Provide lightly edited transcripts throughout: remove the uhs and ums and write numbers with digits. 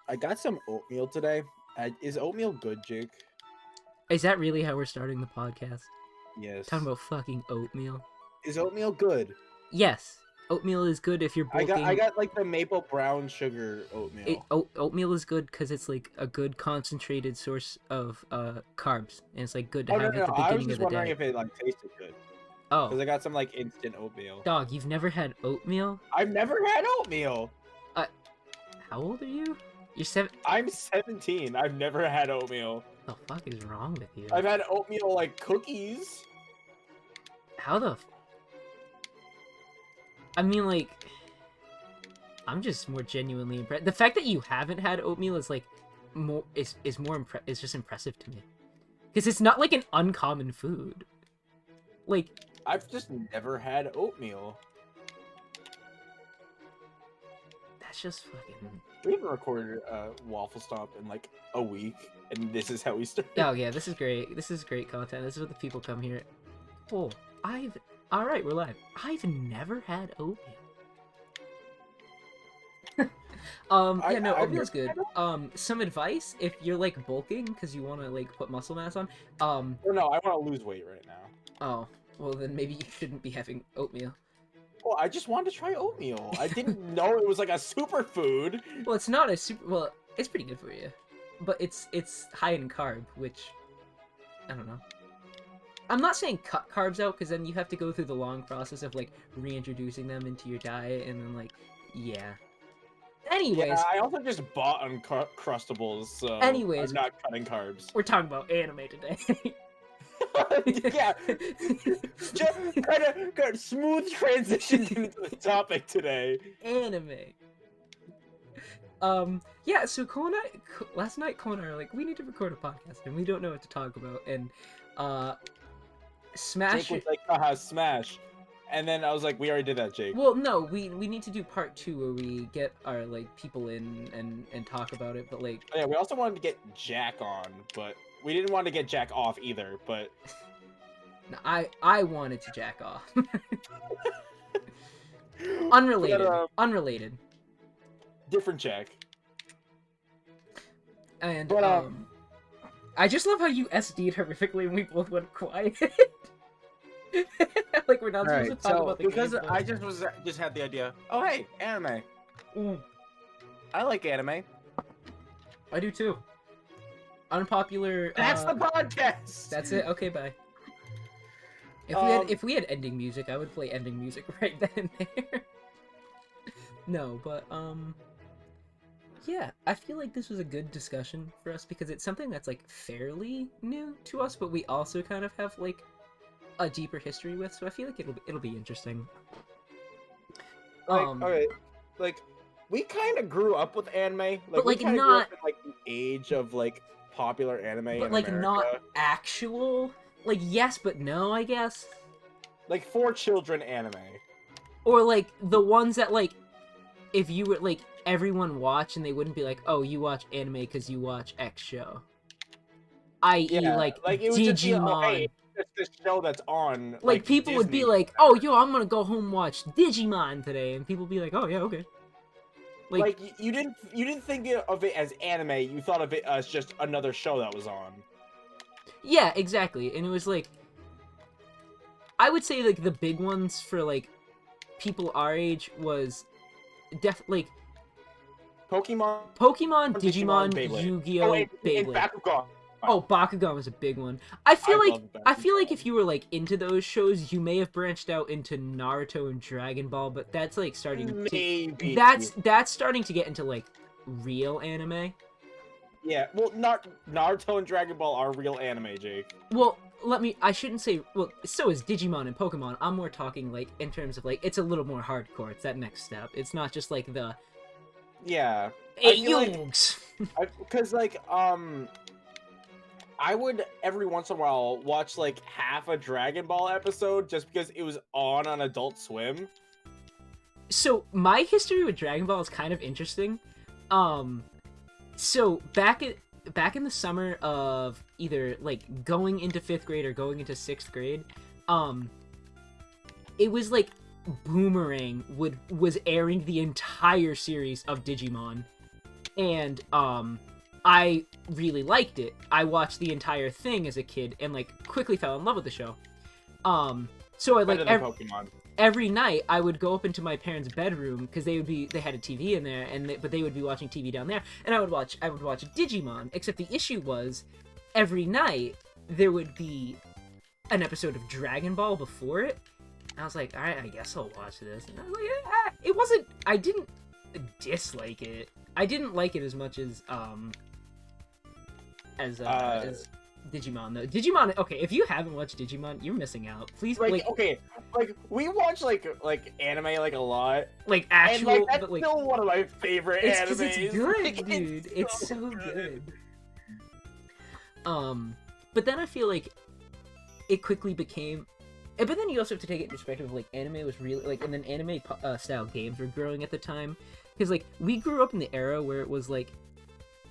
I got some oatmeal today. Is oatmeal good, Jake? Is that really how we're starting the podcast? Yes. Talking about fucking oatmeal? Is oatmeal good? Yes. Oatmeal is good if you're bulking. I got like the maple brown sugar oatmeal. Oatmeal is good because it's like a good concentrated source of carbs, and it's like good to Oh, have no. at the I was beginning of just the wondering day. if it like tasted good. Oh, Because I got some like instant oatmeal. dog, you've never had oatmeal? I've never had oatmeal. How old are you? You're 7. I'm 17. I've never had oatmeal. What the fuck is wrong with you? I've had oatmeal like cookies. How the? I mean, like, I'm just more genuinely impressed. The fact that you haven't had oatmeal is like more is just impressive to me, because it's not like an uncommon food. Like, I've just never had oatmeal. that's just fucking. We haven't recorded Waffle Stomp in like a week, and this is how we start. Oh yeah, this is great. This is great content. This is what the people come here. Oh, all right, we're live. I've never had oatmeal. Yeah, no, oatmeal's good. Some advice if you're like bulking because you want to like put muscle mass on. Oh, no, I want to lose weight right now. Oh, well then maybe you shouldn't be having oatmeal. Well, I just wanted to try oatmeal. I didn't know it was like a superfood. Well, it's not a super. Well, it's pretty good for you, but it's high in carb, which I don't know. I'm not saying cut carbs out because then you have to go through the long process of like reintroducing them into your diet and then like yeah. Anyways, Yeah, I also just bought Uncrustables, so anyways, I'm not cutting carbs. we're talking about anime today. Yeah, just kind of smooth transition into the topic today. Anime. Yeah, so last night Cole and I were like, we need to record a podcast and we don't know what to talk about, and Smash. Jake was like, haha, Smash. And then I was like, we already did that, Jake. Well, no, we need to do part 2 where we get our like people in and talk about it, but like. Oh, yeah, we also wanted to get Jack on, but we didn't want to get Jack off either, but. No, I wanted to jack off. Unrelated. But, Unrelated. Different Jack. And But, I just love how you SD'd horrifically and we both went quiet. Like we're not supposed to talk about the because game, but... I just had the idea. Oh hey, anime. I like anime. I do too. Unpopular. That's the podcast. That's it. Okay, bye. If we had ending music, I would play ending music right then and there. No, but yeah, I feel like this was a good discussion for us because it's something that's like fairly new to us, but we also kind of have like a deeper history with, so I feel like it'll be interesting. Okay, like we kind of grew up with anime, like, but like we kinda not grew up in, like the age of like popular anime, but in like America. not actual. Like yes, but no, I guess. Like for children anime. Or like the ones that like, if you were like everyone watch and they wouldn't be like, oh, you watch anime because you watch X show. I.e. like it would just be, Digimon. oh, hey, it's this show that's on. Like people would be Disney. like, oh, yo, I'm gonna go home and watch Digimon today, and people would be like, oh yeah, okay. Like you didn't think of it as anime. You thought of it as just another show that was on. Yeah, exactly. And it was like, I would say like the big ones for like people our age was like Pokemon, Digimon, Beyblade. Yu-Gi-Oh, and Beyblade. Bakugan. Oh, Bakugan was a big one. I feel like Bakugan. if you were like into those shows, you may have branched out into Naruto and Dragon Ball, but that's like starting Maybe. that's starting to get into like real anime. Yeah, well, not Naruto and Dragon Ball are real anime, Jake. Well, I shouldn't say, well, so is Digimon and Pokemon. I'm more talking like in terms of like it's a little more hardcore. It's that next step. It's not just like the Yeah. Yungs. Because I would every once in a while watch like half a Dragon Ball episode just because it was on Adult Swim. So my history with Dragon Ball is kind of interesting. So back in the summer of either like going into 5th grade or going into 6th grade, it was like Boomerang was airing the entire series of Digimon. and I really liked it. I watched the entire thing as a kid and like quickly fell in love with the show. So I like every night I would go up into my parents' bedroom because they had a TV in there, but they would be watching TV down there, and I would watch Digimon. Except the issue was, every night there would be an episode of Dragon Ball before it. And I was like, all right, I guess I'll watch this. And I was like, it wasn't. I didn't dislike it. I didn't like it as much as Digimon though. Digimon, okay, if you haven't watched Digimon, you're missing out. Please, like okay, like we watch like anime like a lot, like actual, and, like, that's but, like, still one of my favorite animes. It's good, dude. It's so good. But then I feel like it quickly became. But then you also have to take it in perspective of, like, anime was really like, and then anime style games were growing at the time, because like we grew up in the era where it was like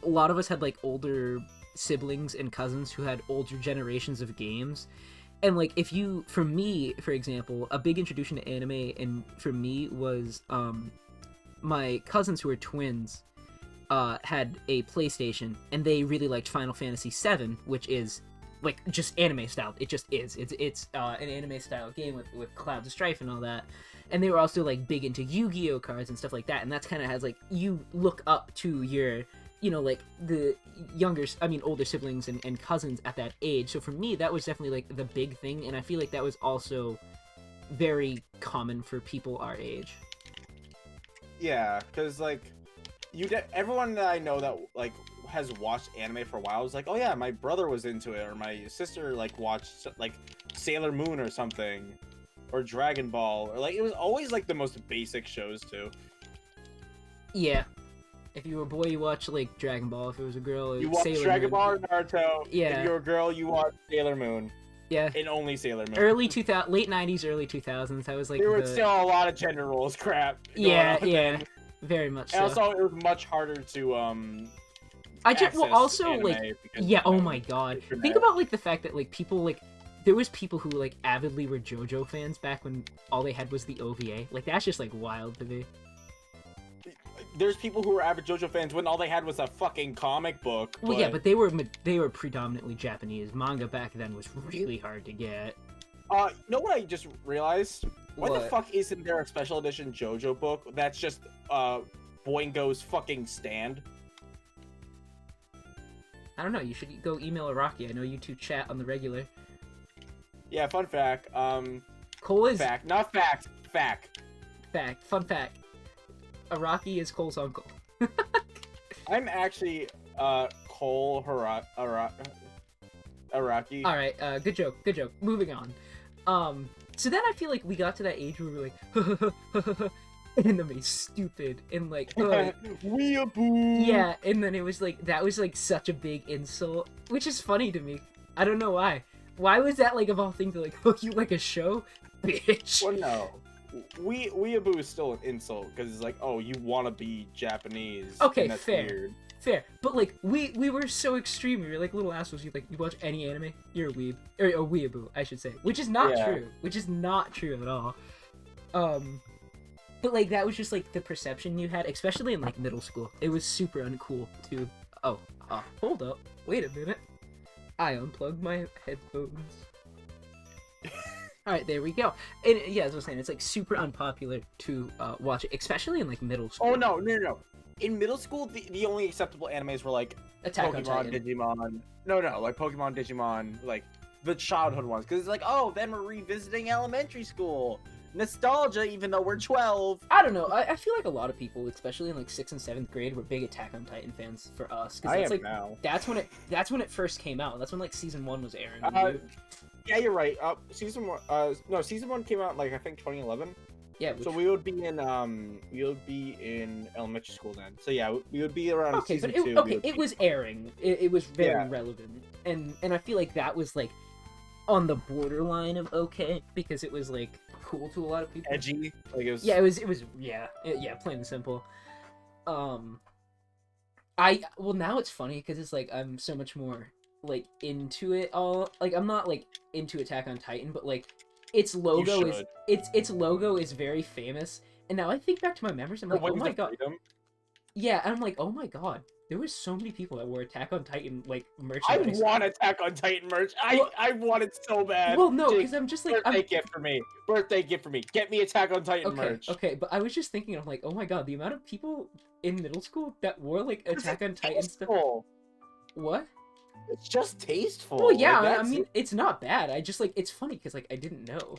a lot of us had like older siblings and cousins who had older generations of games, and like if you, for me, for example, a big introduction to anime and for me was my cousins who were twins had a PlayStation, and they really liked Final Fantasy VII, which is like just anime style. It just is. It's an anime style game with Clouds of Strife and all that. And they were also like big into Yu-Gi-Oh cards and stuff like that. And that's kind of has like, you look up to your, you know, like the older siblings and cousins at that age. So for me, that was definitely like the big thing. And I feel like that was also very common for people our age. Yeah, because like everyone that I know that like has watched anime for a while is like, oh yeah, my brother was into it, or my sister like watched like Sailor Moon or something, or Dragon Ball, or like it was always like the most basic shows too. Yeah. If you were a boy, you watch like Dragon Ball. If it was a girl, you watch Dragon Ball or Naruto. Yeah. If you're a girl, you watch Sailor Moon. Yeah. And only Sailor Moon. Late 90s, early 2000s. That was like there was still a lot of gender roles crap. Yeah, yeah. Very much so. And also, it was much harder to also like, yeah, oh my god. Think about like the fact that like people like, there was people who like avidly were JoJo fans back when all they had was the OVA. Like that's just like wild to me. There's people who were avid JoJo fans when all they had was a fucking comic book. Well, yeah, but they were predominantly Japanese. Manga back then was really hard to get. You know what I just realized? Why the fuck isn't there a special edition JoJo book that's just Boingo's fucking stand? I don't know. You should go email Araki. I know you two chat on the regular. Yeah, fun fact. Cole is fact, not fact. Fact. Fact. Fun fact. Araki is Cole's uncle. I'm actually Cole Araki. All right. Good joke. Good joke. Moving on. So then I feel like we got to that age where we were like, anime stupid, and like, weeaboo. Yeah, and then it was like, that was like such a big insult, which is funny to me. I don't know why. Why was that like, of all things, like, oh, you like a show, bitch? Well, no. Weeaboo is still an insult because it's like, oh, you want to be Japanese. Okay, and that's fair. Weird. Fair, but like we were so extreme. We were like little assholes. You watch any anime, you're a weeb, or a weeaboo, I should say, which is not true. Which is not true at all. But like that was just like the perception you had, especially in like middle school. It was super uncool to. Oh, hold up, wait a minute. I unplugged my headphones. All right, there we go. And yeah, as I was saying, it's like super unpopular to watch it, especially in like middle school. Oh no. In middle school, the only acceptable animes were like Attack on Pokemon, Titan. Digimon. No, like Pokemon, Digimon, like the childhood ones. Because it's like, oh, then we're revisiting elementary school. Nostalgia, even though we're 12. I don't know. I feel like a lot of people, especially in like 6th and 7th grade, were big Attack on Titan fans for us. I am like, now. That's when it first came out. That's when like season 1 was airing. Yeah, you're right. Season 1 came out like I think 2011. Yeah. So we would be in elementary school then. So yeah, we would be around season 2. Okay, it was airing. It was very relevant, and I feel like that was like on the borderline of okay, because it was like cool to a lot of people. Edgy, like it was. Yeah, it was plain and simple. Now it's funny because it's like I'm so much more like into it all. Like I'm not like into Attack on Titan, but like its logo is very famous. And now I think back to my memories, I'm like, oh my god. Yeah, and I'm like, oh my god, there was so many people that wore Attack on Titan like I merchandise. want Attack on Titan merch. Well, I want it so bad. well, no, Jake, because I'm just like, birthday gift for me. Birthday gift for me. Get me Attack on Titan okay, merch. okay, but I was just thinking, I'm like, oh my god, the amount of people in middle school that wore like Attack on Titan stuff. Tasteful. What? It's just tasteful. Well, yeah, Like I that's mean, it's not bad. I just like it's funny because like I didn't know,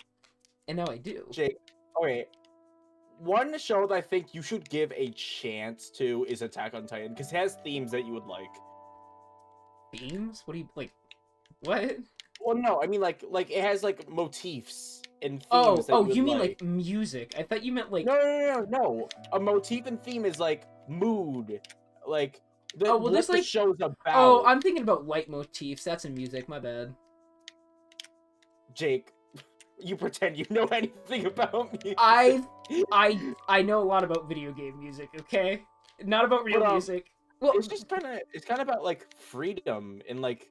and now I do. Jake. Okay. One show that I think you should give a chance to is Attack on Titan because it has themes that you would like. Themes? What do you like? What? Well, no, I mean like it has like motifs and themes Oh, that oh, you would you mean like music? I thought you meant like. No. A motif and theme is like mood, like Oh, well, what there's the like. show's about. Oh, I'm thinking about leitmotifs. That's in music. My bad. Jake, you pretend you know anything about me. I know a lot about video game music. Okay, not about real music. Well, it's just kind of about like freedom and like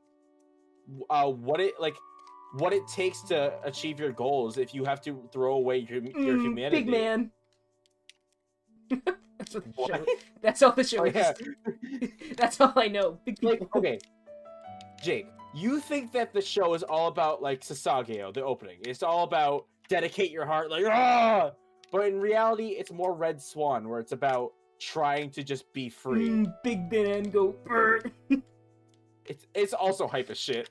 what it takes to achieve your goals if you have to throw away your humanity. Big man. That's what the What? show. That's all the show Oh, is. yeah. That's all I know. Big people. Like, okay, Jake, you think that the show is all about like Sasageo, the opening? It's all about dedicate your heart, like ah. But in reality, it's more Red Swan, where it's about trying to just be free. Big man, go. Brr. It's also hype as shit.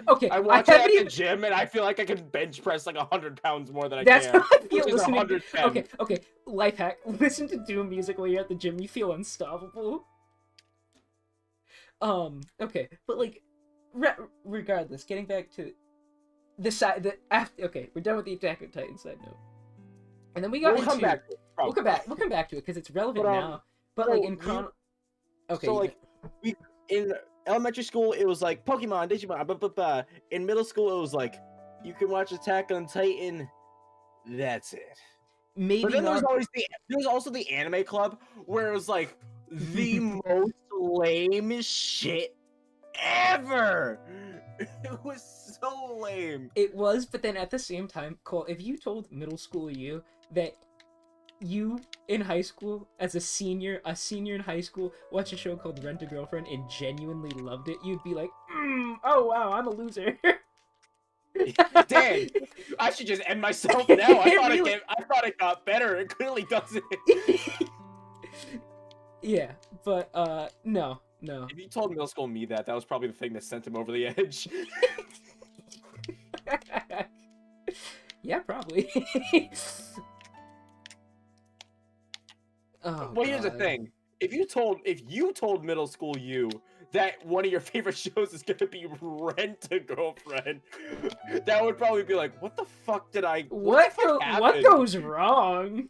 Okay, I watch it at the gym, and I feel like I can bench press like 100 pounds more than I That's can. how I feel which is listening. 110. Okay. Life hack: listen to Doom music while you're at the gym. You feel unstoppable. Okay, but like, regardless, getting back to the side that after. Okay, we're done with the Attack on Titan side note, and then we got We'll come back to it. We'll come back to it because it's relevant now. But so like in okay. So like, in elementary school, it was like Pokemon, Digimon, blah, blah, blah. In middle school, it was like you can watch Attack on Titan. That's it. Maybe but then not... there was also the anime club where it was like the most lame shit ever. It was so lame. It was, but then at the same time, Cole, if you told middle school you that you in high school as a senior in high school watched a show called Rent a Girlfriend and genuinely loved it, you'd be like, oh wow, I'm a loser. Dang, I should just end myself now. I thought it got better. It clearly doesn't. Yeah, but no. If you told middle school me that was probably the thing that sent him over the edge. Yeah, probably. Well, here's the thing. If you told middle school you that one of your favorite shows is gonna be Rent a Girlfriend, that would probably be like, what the fuck did I... What goes wrong?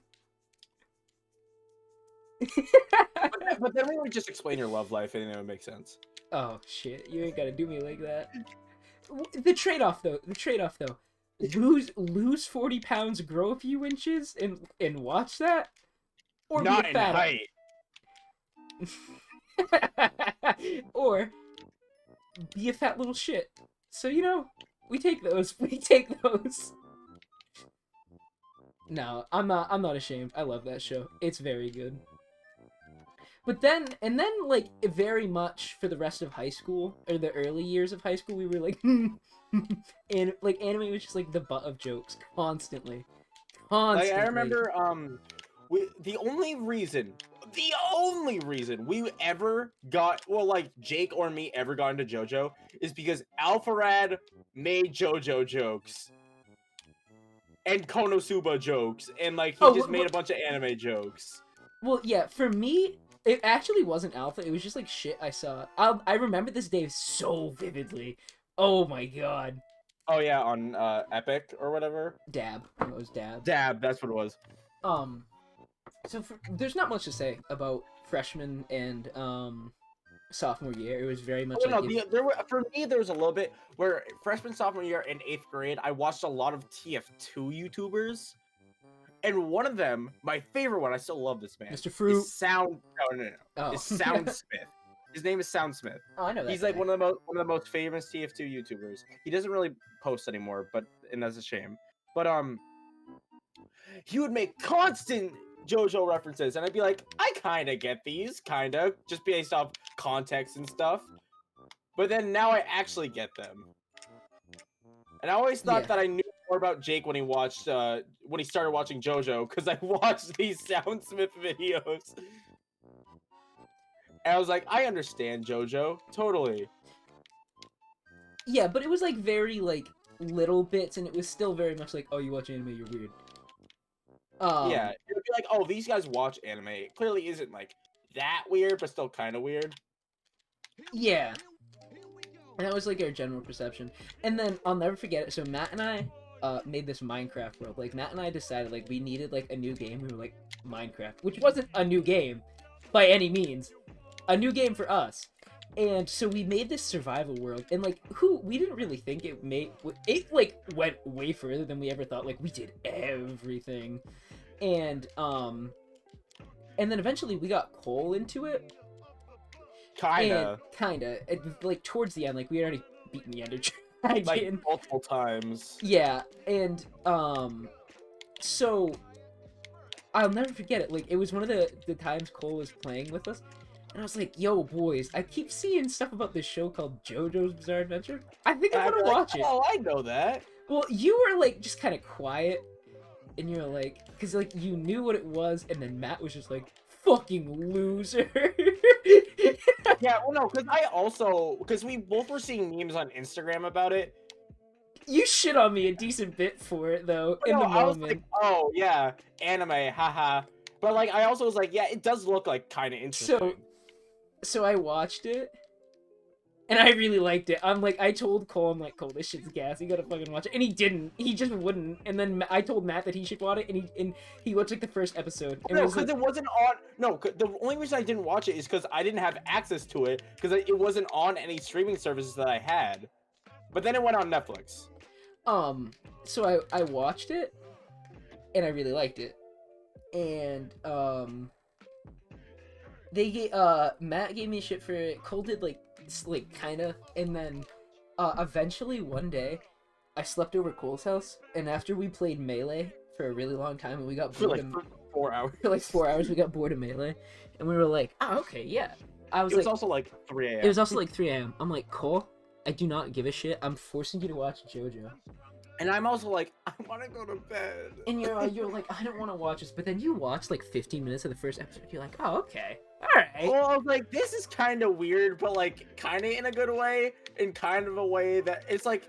but then we would just explain your love life and it would make sense. Oh shit, you ain't gotta do me like that. The trade-off though, lose 40 pounds, grow a few inches, and watch that? Or not be in height. Or be a fat little shit. So we take those. No, I'm not ashamed. I love that show. It's very good. But then like very much for the rest of high school or the early years of high school, we were like, and like anime was just like the butt of jokes constantly. Like, I remember the only reason we ever got, well, like Jake or me ever got into JoJo is because Alpharad made JoJo jokes and Konosuba jokes, and like he just made a bunch of anime jokes. Well, yeah, for me, it actually wasn't Alpha. It was just like shit I saw. I remember this day so vividly. Oh my god. Oh yeah, on Epic or whatever. Dab. It was Dab. Dab, that's what it was. So there's not much to say about freshman and sophomore year. It was very much for me there was a little bit where freshman, sophomore year, and 8th grade I watched a lot of TF2 YouTubers, and one of them, my favorite one, I still love this man, Mr. Fruit, is Soundsmith. His name is Soundsmith. Oh, I know that. He's like one of the most famous TF2 YouTubers. He doesn't really post anymore, and that's a shame. But he would make constant JoJo references, and I'd be like, I kind of get these, kind of, just based off context and stuff. But then now I actually get them. And I always thought Yeah. that I knew more about Jake when he started watching JoJo, because I watched these Soundsmith videos. And I was like, I understand JoJo, totally. Yeah, but it was like very like little bits, and it was still very much like, oh, you watch anime, you're weird. Yeah, it would be like, oh, these guys watch anime. It clearly isn't like that weird, but still kind of weird. Yeah. And that was like our general perception. And then I'll never forget it. So Matt and I made this Minecraft world. Like Matt and I decided like we needed like a new game. We were like Minecraft, which wasn't a new game by any means. A new game for us. And so we made this survival world, and like we didn't really think it like went way further than we ever thought. Like we did everything. And then eventually we got Cole into it. Kinda. Like towards the end, like we had already beaten the Ender Dragon. Like multiple times. Yeah, and so I'll never forget it. Like it was one of the times Cole was playing with us, and I was like, "Yo, boys, I keep seeing stuff about this show called JoJo's Bizarre Adventure. I think I want to watch it." Oh, I know that. Well, you were like just kind of quiet, and you were like, because like you knew what it was, and then Matt was just like, "Fucking loser." Yeah, well, no, because we both were seeing memes on Instagram about it. You shit on me a decent bit for it though. But in the I moment. was like, oh yeah, anime, haha. But like, I also was like, yeah, it does look like kind of interesting. So I watched it, and I really liked it. I told Cole, I'm like, Cole, this shit's gas. You gotta fucking watch it. And he didn't. He just wouldn't. And then I told Matt that he should watch it, and he watched like the first episode. And No, because it wasn't on. No, the only reason I didn't watch it is because I didn't have access to it, because it wasn't on any streaming services that I had. But then it went on Netflix. So I watched it, and I really liked it. And Matt gave me shit for it. Cole did like kinda, and then eventually one day I slept over Cole's house, and after we played Melee for a really long time, and we got bored for 4 hours. For like 4 hours, we got bored of Melee, and we were like, oh, okay, yeah. It was also like 3 a.m. It was also like 3 a.m. I'm like, Cole, I do not give a shit. I'm forcing you to watch JoJo. And I'm also like, I want to go to bed. And you're like, I don't want to watch this. But then you watch like 15 minutes of the first episode. You're like, oh, okay. All right. Well, I was like, this is kind of weird, but like kind of in a good way, and kind of a way that it's like,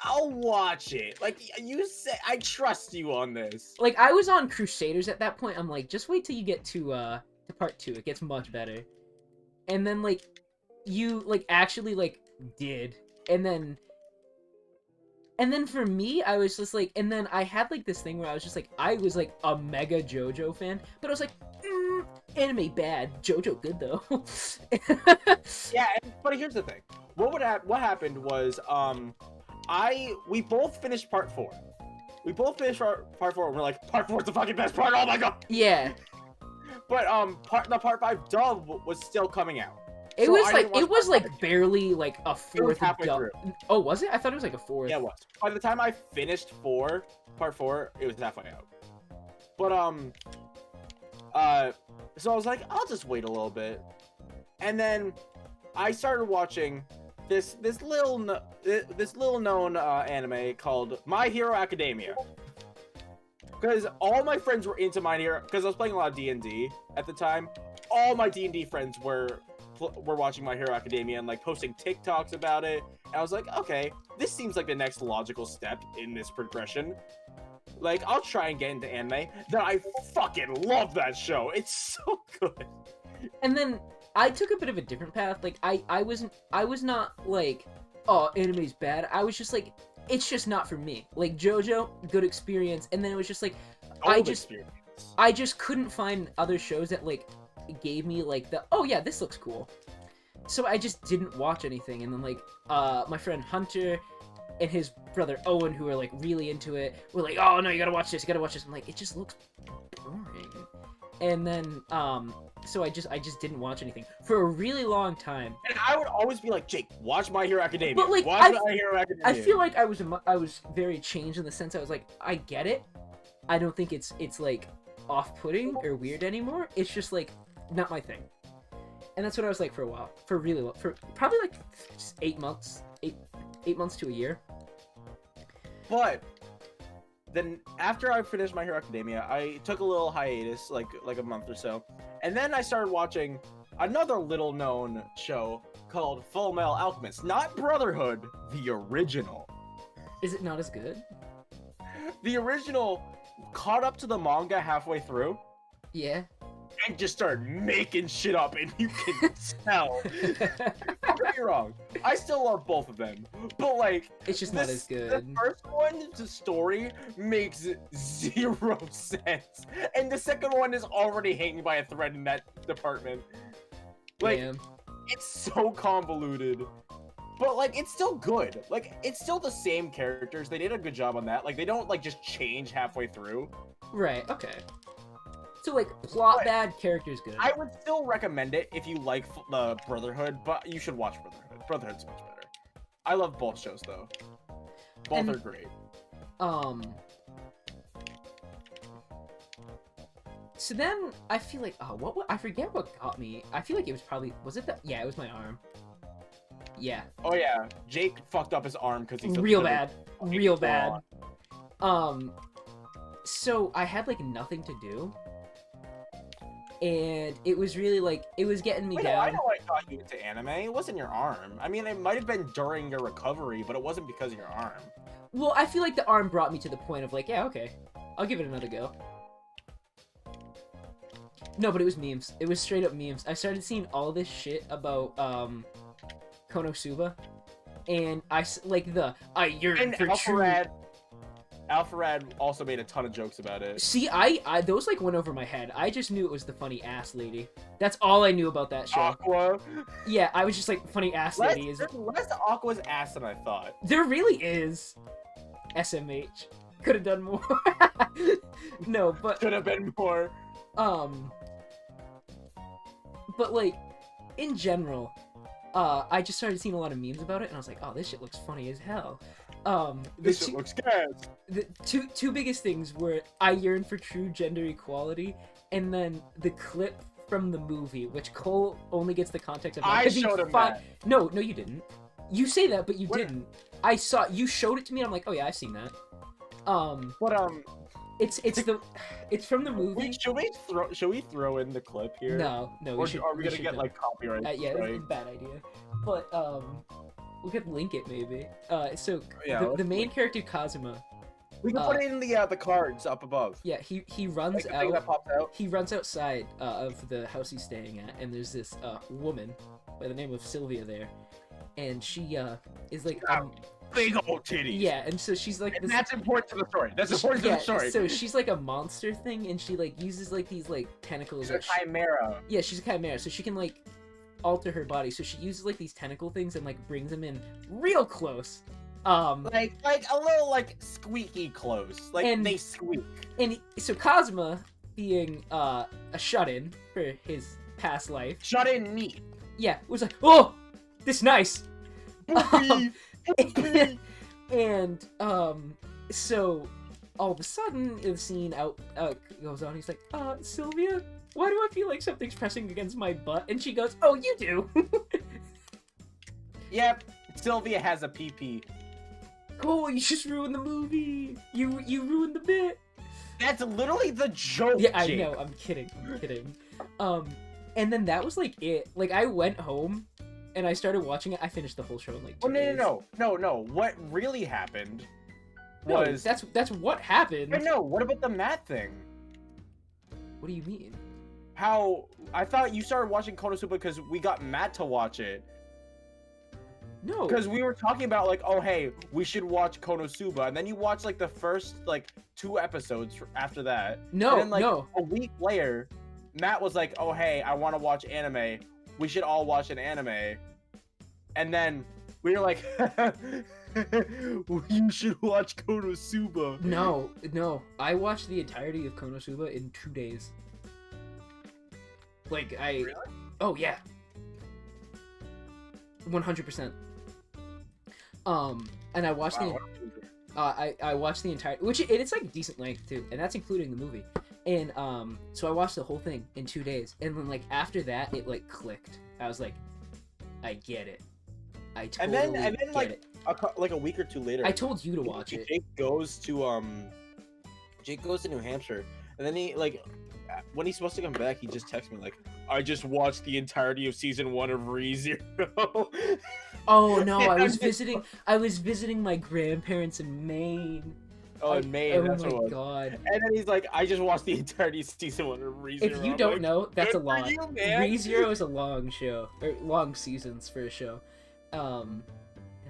I'll watch it. Like, you said, I trust you on this. Like, I was on Crusaders at that point. I'm like, just wait till you get to part 2. It gets much better. And then like, you like actually like did, and then for me, I was just like, and then I had like this thing where I was just like, I was like a mega JoJo fan, but I was like, anime bad, JoJo good though. Yeah, but here's the thing. What happened was, we both finished part 4. We both finished part 4, and we're like, part 4 is the fucking best part. Oh my god. Yeah. But the part 5 dub was still coming out. It was like barely like a fourth halfway dub. through. Oh, was it? I thought it was like a fourth. Yeah, it was. By the time I finished part 4, it was halfway out. But so I was like, I'll just wait a little bit, and then I started watching this little known anime called My Hero Academia. Because all my friends were into My Hero, because I was playing a lot of D&D at the time. All my D&D friends were watching My Hero Academia and like posting TikToks about it. And I was like, okay, this seems like the next logical step in this progression. Like, I'll try and get into anime. Then I fucking love that show. It's so good. And then I took a bit of a different path. Like, I was not like, oh, anime's bad. I was just like, it's just not for me. Like, JoJo, good experience. And then it was just like, I just couldn't find other shows that like gave me like the, oh yeah, this looks cool. So I just didn't watch anything. And then like my friend Hunter and his brother Owen, who are like really into it, were like, oh no, you gotta watch this. I'm like, it just looks boring. And then so I just didn't watch anything for a really long time. And I would always be like, Jake, watch My Hero Academia. But like, watch My Hero Academia. I feel like I was very changed in the sense I was like, I get it. I don't think it's like off-putting or weird anymore. It's just like not my thing. And that's what I was like for a while, for probably like 8 months, 8 months to a year. But then after I finished My Hero Academia, I took a little hiatus, like a month or so, and then I started watching another little known show called Full Metal Alchemist, not Brotherhood, the original. Is it not as good? The original caught up to the manga halfway through. Yeah. And just started making shit up, and you can tell. Don't get me wrong, I still love both of them, but like, it's just not as good. The first one, the story makes 0 sense, and the second one is already hanging by a thread in that department. Like, Damn. It's so convoluted, but like, it's still good. Like, it's still the same characters. They did a good job on that. Like, they don't like just change halfway through. Right. Okay. So like plot bad, characters good. I would still recommend it if you like the Brotherhood, but you should watch Brotherhood. Brotherhood's much better. I love both shows though. Both are great. So then I feel like I forget what got me. I feel like it was probably it was my arm. Yeah. Oh yeah, Jake fucked up his arm because he's real bad. So I had like nothing to do. And it was really like, it was getting me down. I know I got you into anime. It wasn't your arm. I mean, it might have been during your recovery, but it wasn't because of your arm. Well, I feel like the arm brought me to the point of like, yeah, okay, I'll give it another go. No, but it was memes. It was straight up memes. I started seeing all this shit about Konosuba, and I yearn for true. Alpharad also made a ton of jokes about it. See, I those like went over my head. I just knew it was the funny ass lady. That's all I knew about that show. Aqua. Yeah, I was just like, funny ass lady is. There's less Aqua's ass than I thought. There really is. SMH could have done more. No, but could have been more. But like, in general, I just started seeing a lot of memes about it, and I was like, oh, this shit looks funny as hell. This shit looks good. The two biggest things were I yearn for true gender equality, and then the clip from the movie, which Cole only gets the context of. I showed him that. No, you didn't. You say that, but you didn't. I saw you showed it to me. And I'm like, oh yeah, I've seen that. It's from the movie. Wait, should we throw in the clip here? No. Or are we gonna get like copyright? Yeah, it's a bad idea. But we could link it maybe. So yeah, the main character Kazuma. We can put it in the cards up above. Yeah, he runs like out. That pops out. He runs outside of the house he's staying at, and there's this woman by the name of Sylvia there, and she is like big old titties. Yeah, and so she's like this. That's important to the story. That's important to the story. So she's like a monster thing, and she like uses like these like tentacles. She's a chimera. Yeah, she's a chimera, so she can like alter her body. So she uses like these tentacle things and like brings them in real close. Like a little like squeaky close. Like and, they squeak. And so Kazuma, being a shut-in for his past life. Shut-in meat. Yeah, was like, oh, this nice. And so all of a sudden the scene goes on. He's like, Sylvia, why do I feel like something's pressing against my butt? And she goes, oh, you do. Yep, Sylvia has a pee-pee. Cool, you just ruined the movie. You ruined the bit. That's literally the joke. Yeah, Jake. I know. I'm kidding. And then that was like it. Like I went home and I started watching it. I finished the whole show in like 2 days. No. What really happened was that's what happened. I know. What about the Matt thing? What do you mean? How I thought you started watching Konosuba because we got Matt to watch it. No. Because we were talking about like, oh hey, we should watch Konosuba, and then you watch like the first like 2 episodes after that. No, and then, like, no. A week later, Matt was like, oh hey, I want to watch anime. We should all watch an anime. And then we were like, you should watch Konosuba. No. I watched the entirety of Konosuba in 2 days. Like Really? Oh yeah. 100%. And I watched I watched the entire, which it's like decent length too, and that's including the movie. And so I watched the whole thing in 2 days, and then like after that, it like clicked. I was like, I get it. I totally and then get like it. like a week or two later, I told you to watch it. Jake goes to New Hampshire, and then he like when he's supposed to come back, he just texts me like, I just watched the entirety of season 1 of ReZero. Oh no, I was visiting my grandparents in Maine. Oh, in Maine, that's what it Oh was. my god. And then he's like, I just watched the entirety of season 1 of ReZero. If you I'm don't like, know, that's a good for lot. you, man. ReZero is a long show, or long seasons for a show. And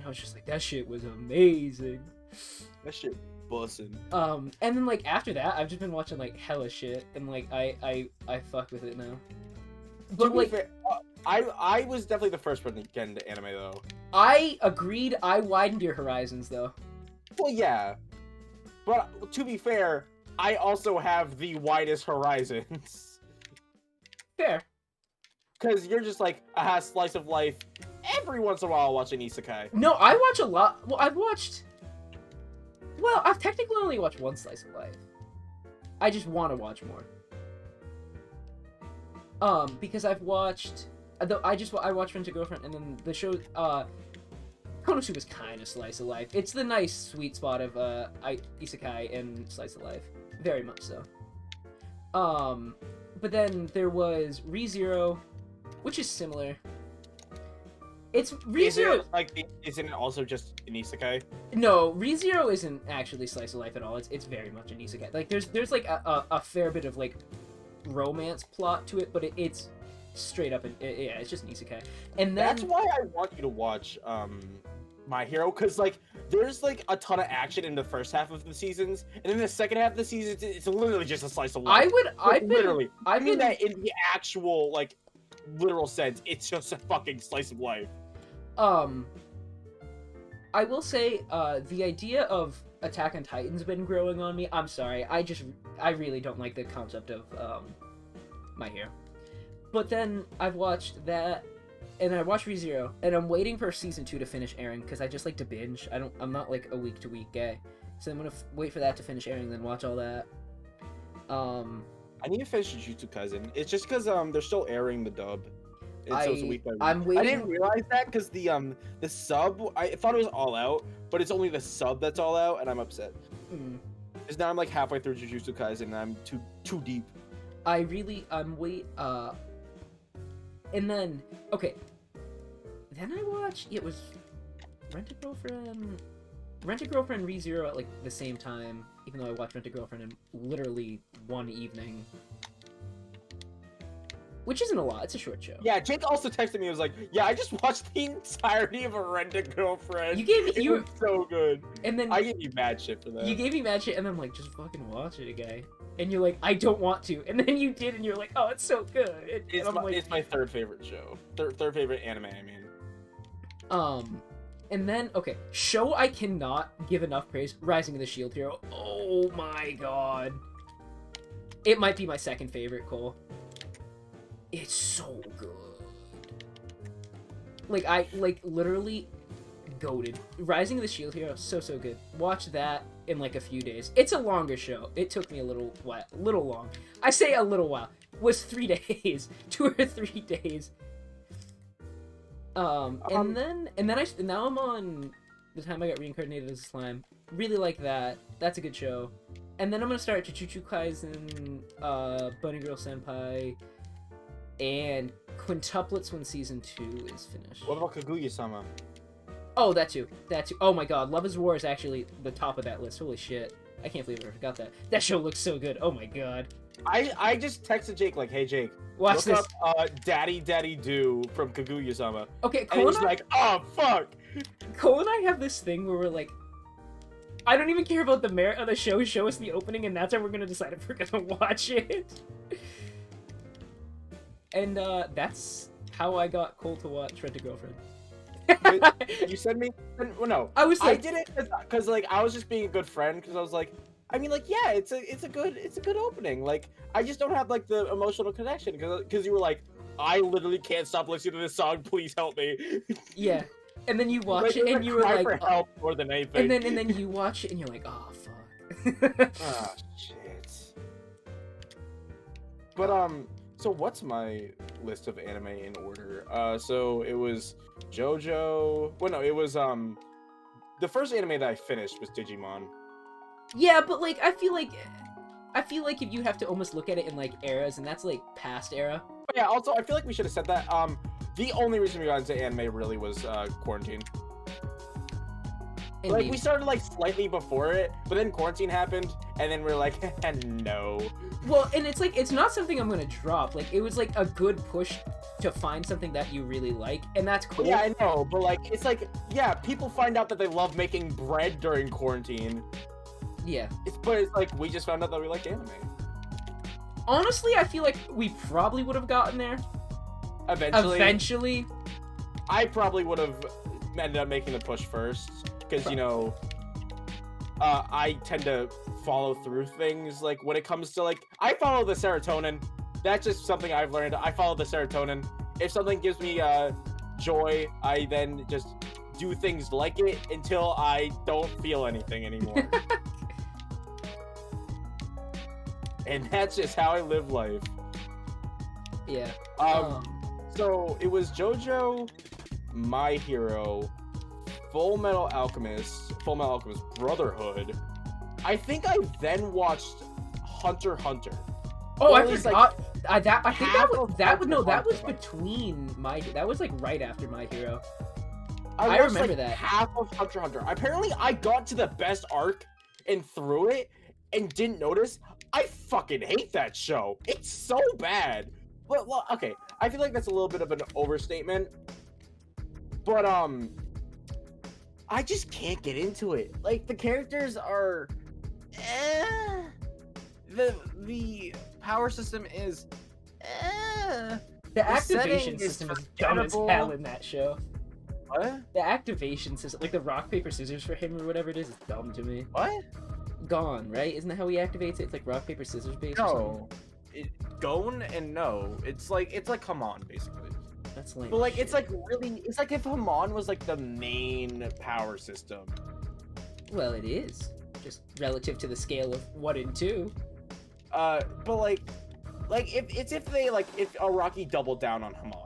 I was just like, that shit was amazing. That shit bussin'. And then like after that, I've just been watching like hella shit, and like I fuck with it now. But like, fair, I was definitely the first one to get into anime though. I agreed. I widened your horizons though. Well, yeah, but to be fair, I also have the widest horizons. Fair. Because you're just like a slice of life. Every once in a while, I'll watch an isekai. No, I watch a lot. Well, I've technically only watched one slice of life. I just want to watch more. Because I've watched, I watched Rent a Girlfriend, and then the show, Konosuba was kind of slice of life. It's the nice sweet spot of isekai and slice of life, very much so. But then there was ReZero, which is similar. It's ReZero. Isn't it also just an isekai? No, ReZero isn't actually slice of life at all. It's very much an isekai. Like there's like a fair bit of like romance plot to it, but it's straight up it's just an isekai. And then that's why I want you to watch My Hero, because like there's like a ton of action in the first half of the seasons, and in the second half of the seasons, it's literally just a slice of life. I mean that in the actual like literal sense, it's just a fucking slice of life. I will say, the idea of Attack on Titan's been growing on me. I'm sorry, I really don't like the concept of, My Hero. But then I've watched that, and I watched ReZero, and I'm waiting for season 2 to finish airing, because I just like to binge. I'm not like a week-to-week guy. So I'm gonna wait for that to finish airing, then watch all that. I need to finish Jujutsu Kaisen. It's just because they're still airing the dub. And so it's week by week. I'm waiting. I didn't realize that because the sub, I thought it was all out, but it's only the sub that's all out, and I'm upset. Because now I'm like halfway through Jujutsu Kaisen, and I'm too deep. And then okay, then I watched. It was Rent a Girlfriend, ReZero at like the same time. Even though I watched Rent a Girlfriend in literally one evening. Which isn't a lot, it's a short show. Yeah, Jake also texted me and was like, yeah, I just watched the entirety of a Rent a Girlfriend. You were so good. And then I gave you mad shit for that. You gave me mad shit, and I'm like, just fucking watch it, guy. And you're like, I don't want to. And then you did, and you're like, oh, it's so good. It's my third favorite show. Third favorite anime, I mean. And then, okay, show I cannot give enough praise, Rising of the Shield Hero. Oh my god. It might be my second favorite, Cole. It's so good. Like, literally goated. Rising of the Shield Hero, so good. Watch that in, like, a few days. It's a longer show. It took me a little long. I say a little while. It was 3 days. 2 or 3 days. Now I'm on The Time I Got Reincarnated as a Slime. Really like that. That's a good show. And then I'm gonna start Jujutsu Kaisen, Bunny Girl Senpai, and Quintuplets when season 2 is finished. What about Kaguya-sama? Oh, that too. Oh my god, Love is War is actually the top of that list. Holy shit. I can't believe I forgot that. That show looks so good. Oh my god. I just texted Jake like, hey Jake, watch this. Look up Daddy Do from Kaguya-sama. Okay, Cole and he's like, oh fuck. Cole and I have this thing where we're like, I don't even care about the merit of the show. Show us the opening, and that's how we're gonna decide if we're gonna watch it. And that's how I got Cole to watch Rent a Girlfriend. You sent me? Well, no. I did it because like I was just being a good friend because I was like, I mean, like, yeah, it's a good opening. Like, I just don't have like the emotional connection because you were like, I literally can't stop listening to this song. Please help me. Yeah, and then you watch it and you were like, for help more than anything. And then you watch it and you're like, oh fuck. Ah, shit. But so what's my list of anime in order? So it was JoJo. Well, no, it was the first anime that I finished was Digimon. Yeah, but like I feel like if you have to almost look at it in like eras, and that's like past era. But yeah. Also, I feel like we should have said that. The only reason we got into anime really was quarantine. Indeed. Like we started like slightly before it, but then quarantine happened, and then we're like, no. Well, and it's like it's not something I'm gonna drop. Like it was like a good push to find something that you really like, and that's cool. Yeah, I know, but like it's like yeah, people find out that they love making bread during quarantine. Yeah. But it's like we just found out that we like anime. Honestly, I feel like we probably would have gotten there. Eventually. I probably would have ended up making the push first, because you know, I tend to follow through things. Like when it comes to like, I follow the serotonin. That's just something I've learned. I follow the serotonin. If something gives me joy, I then just do things like it until I don't feel anything anymore. And that's just how I live life. Yeah. So it was JoJo, My Hero, Full Metal Alchemist Brotherhood. I think I then watched Hunter x Hunter. Oh, Or I at least, forgot. I think half of that was Hunter x between my. That was like right after My Hero. I I watched, remember like, that. half of Hunter x Hunter. Apparently, I got to the best arc and through it and didn't notice. I fucking hate that show. It's so bad. Well, okay, I feel like that's a little bit of an overstatement. But I just can't get into it. Like the characters are, the power system is, The activation setting is system is dumb as terrible. hell in that show. What? The activation system, like the rock paper scissors for him or whatever it is dumb to me. What? Gone, right? Isn't that how he activates it? It's like rock paper scissors based. Or No. Gone and no. It's like come on, basically. something? That's lame. But like shit. it's like really, it's like if Hamon was like the main power system. Well, it is just relative to the scale of 1 and 2. But like if Araki doubled down on Hamon.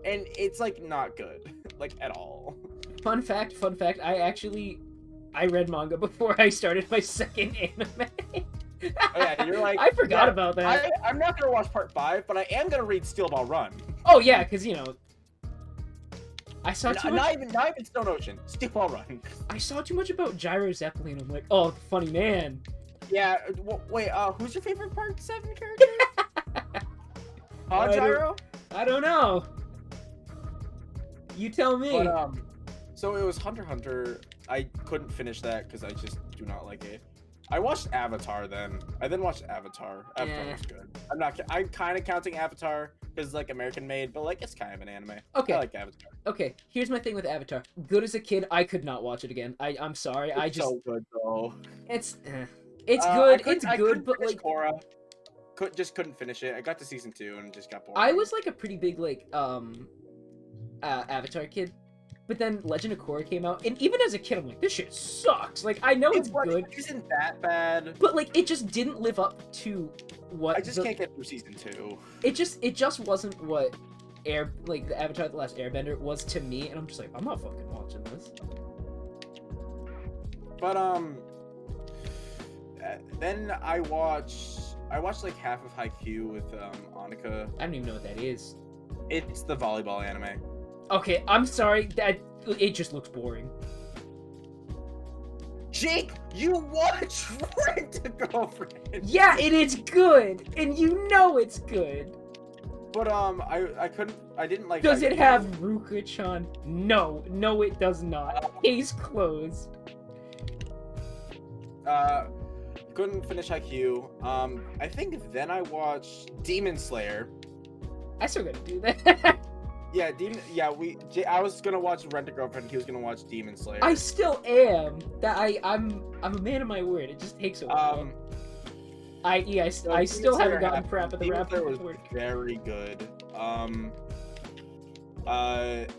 And it's like not good, like at all. Fun fact. I read manga before I started my second anime. Oh, yeah, you're like I forgot yeah, about that. I'm not gonna watch part 5, but I am gonna read Steel Ball Run. Oh yeah, because you know, I saw too much. Not even Stone Ocean. Steel Ball Run. I saw too much about Gyro Zeppelin. I'm like, oh, funny man. Yeah. Wait. Who's your favorite Part 7 character? Gyro. I don't know. You tell me. But, so it was Hunter x Hunter. I couldn't finish that because I just do not like it. I watched Avatar then. I then watched Avatar. Avatar was good. I'm kind of counting Avatar because it's like American made, but like it's kind of an anime. Okay. I like Avatar. Okay, here's my thing with Avatar. Good as a kid, I could not watch it again. I'm sorry. It's so good though. It's good. It's good, but like Korra. Just couldn't finish it. I got to season 2 and just got bored. I was like a pretty big like Avatar kid. But then Legend of Korra came out, and even as a kid, I'm like, this shit sucks. Like, I know it's good. It isn't that bad. But like, it just didn't live up to what. I just can't get through season 2. It just wasn't what the Avatar: The Last Airbender was to me, and I'm just like, I'm not fucking watching this. But then I watched like half of Haikyuu with Annika. I don't even know what that is. It's the volleyball anime. Okay, I'm sorry. That it just looks boring. Jake, you watch Rent a Girlfriend. Yeah, it is good, and you know it's good. But I didn't like. Does it have Ruka-chan? No, it does not. Case closed. Couldn't finish Haikyuu. I think then I watched Demon Slayer. I still gotta do that. Yeah, I was gonna watch Rent a Girlfriend. He was gonna watch Demon Slayer. I still am. I'm a man of my word. It just takes a while. I still haven't gotten crap at the Demon rap. Slayer was very good.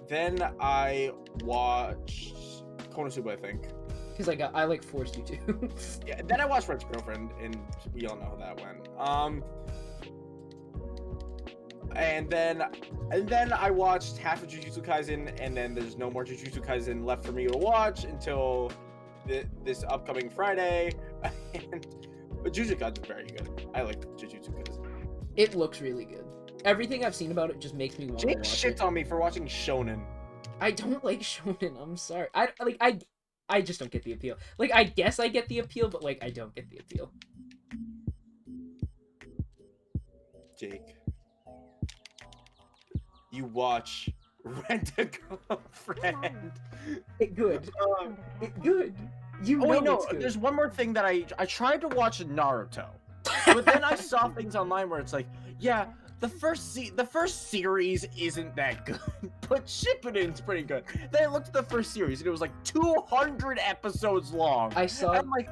Then I watched Konosuba, I think. Because I like forced you to. Yeah, then I watched French Girlfriend, and we all know how that went. And then I watched half of Jujutsu Kaisen, and then there's no more Jujutsu Kaisen left for me to watch until this upcoming Friday. And but Jujutsu Kaisen is very good. I like Jujutsu Kaisen. It looks really good. Everything I've seen about it just makes me want to Jake watch shits it. on me for watching shonen. I don't like shonen. I'm sorry. I just don't get the appeal. Like, I guess I get the appeal, but like I don't get the appeal. Jake, you watch Rent a Girlfriend. It good. It good. You Oh know wait, no. it's good. There's one more thing that I tried to watch Naruto, but then I saw things online where it's like, yeah, the first series isn't that good, but Shippuden's pretty good. Then I looked at the first series and it was like 200 episodes long. I saw. I'm like,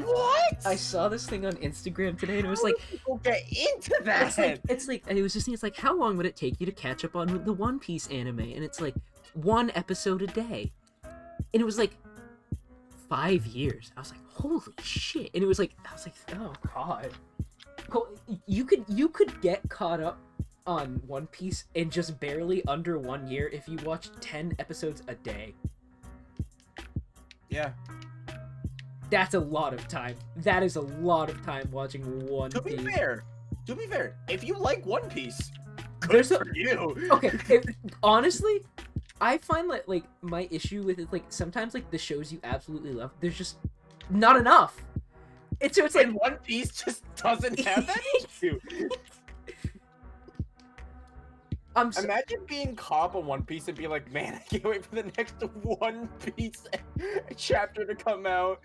what? I saw this thing on Instagram today, and it was like, people get into that. It's like, how long would it take you to catch up on the One Piece anime? And it's like, 1 episode a day, and it was like 5 years. I was like, holy shit! And it was like, I was like, oh god. You could get caught up on One Piece in just barely under 1 year if you watched 10 episodes a day. Yeah. That's a lot of time. That is a lot of time watching One Piece. To be fair, if you like One Piece, good There's for you. Okay, honestly, I find that like my issue with it, like sometimes like the shows you absolutely love, there's just not enough. It's like One Piece just doesn't have that issue. Imagine being caught up on One Piece and be like, man, I can't wait for the next One Piece chapter to come out.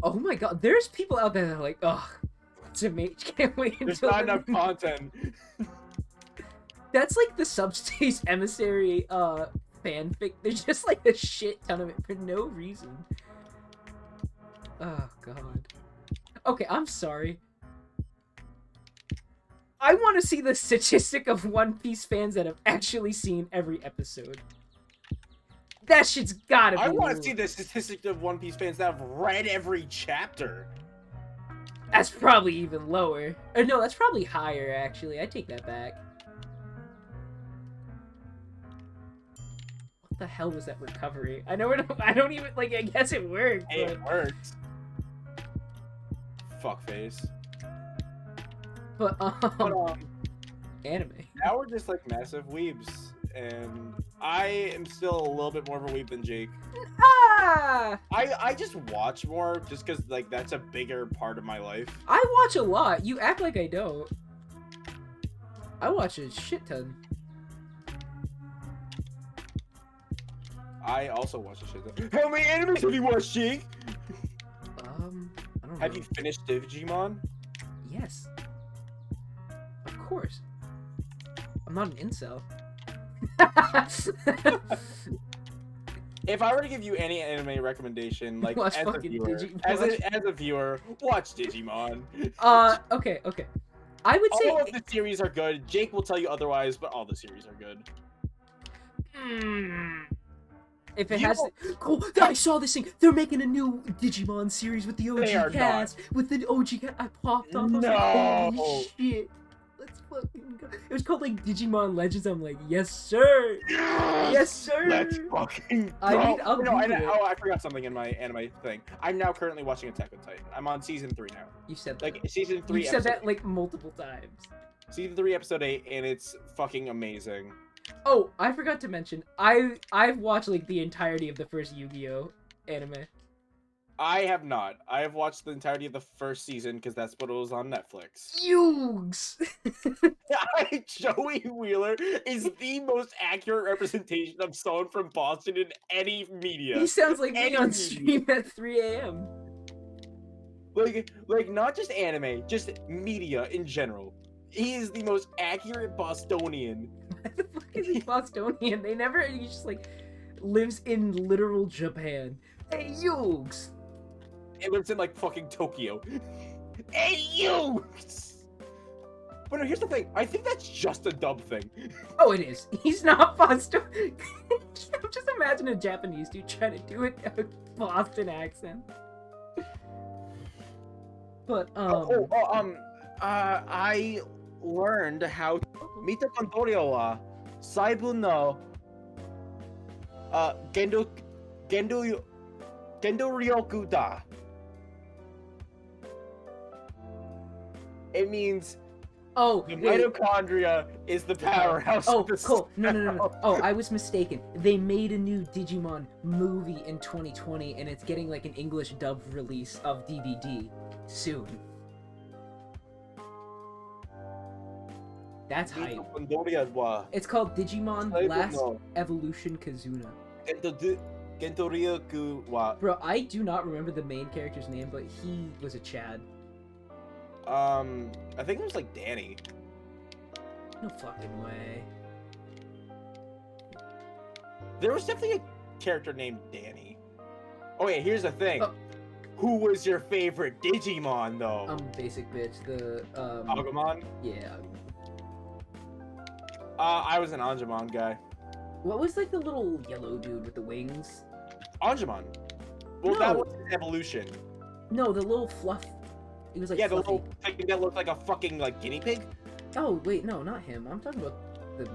Oh my god, there's people out there that are like, ugh, it's amazing, can't wait until there's not enough content. That's like the Subspace Emissary fanfic. There's just like a shit ton of it for no reason. Oh god. Okay, I'm sorry. I want to see the statistic of One Piece fans that have actually seen every episode. That shit's gotta be. I want to see the statistic of One Piece fans that have read every chapter. That's probably even lower. Or no, that's probably higher, actually. I take that back. What the hell was that recovery? I know I don't even, like, I guess it worked. Hey, but... it worked. Fuckface. But, anime. Now we're just like massive weebs, and I am still a little bit more of a weeb than Jake. Ah! I just watch more just because like that's a bigger part of my life. I watch a lot. You act like I don't. I watch a shit ton. I also watch a shit ton. How many animes have you watched, Jake? I don't know. Have you finished Digimon? Yes. Of course. I'm not an incel. If I were to give you any anime recommendation, like Watch as a fucking viewer, Digimon. as a viewer, watch Digimon. Okay. I would say all of the series are good. Jake will tell you otherwise, but all the series are good. If it has cool, I saw this thing. They're making a new Digimon series with the OG cast. With the OG cast, I popped off. No. I was like, holy shit. Let's fucking go. It was called like Digimon Legends. I'm like, yes sir. Yes sir. Let's fucking go. I forgot something in my anime thing. I'm now currently watching Attack on Titan. I'm on season 3 now. You said that. Like season 3. You said that like multiple times. Season 3, episode 8, and it's fucking amazing. Oh, I forgot to mention, I've watched like the entirety of the first Yu-Gi-Oh anime. I have not. I have watched the entirety of the first season because that's what was on Netflix. Yugs! Joey Wheeler is the most accurate representation of someone from Boston in any media. He sounds like me on stream at 3 a.m. Like not just anime, just media in general. He is the most accurate Bostonian. Why the fuck is he Bostonian? He just like lives in literal Japan. Hey, Yugs! It lives in like fucking Tokyo. Hey, Yugs! But no, here's the thing. I think that's just a dub thing. Oh, it is. He's not Bostonian. I'm just imagine a Japanese dude trying to do a Boston accent. But I learned how mitochondria wa saibun no gendo ryoku da. It means oh, the wait. mitochondria is the powerhouse. Oh, of the cool. No. cell. Oh, I was mistaken. They made a new Digimon movie in 2020, and it's getting like an English dub release of DVD soon. That's hype. Mitochondria wa It's called Digimon saibun Last no Evolution Kazuna. gendo ryoku wa. Bro, I do not remember the main character's name, but he was a Chad. I think it was like Danny. No fucking way. There was definitely a character named Danny. Oh yeah, here's the thing. Oh. Who was your favorite Digimon though? Basic bitch. The Agumon? Yeah. I was an Angemon guy. What was like the little yellow dude with the wings? Angemon. Well, No. that was his evolution. No, the little fluff. He was like Yeah, the fluffy. little thing that looked like a fucking like guinea pig. Oh wait, no, not him. I'm talking about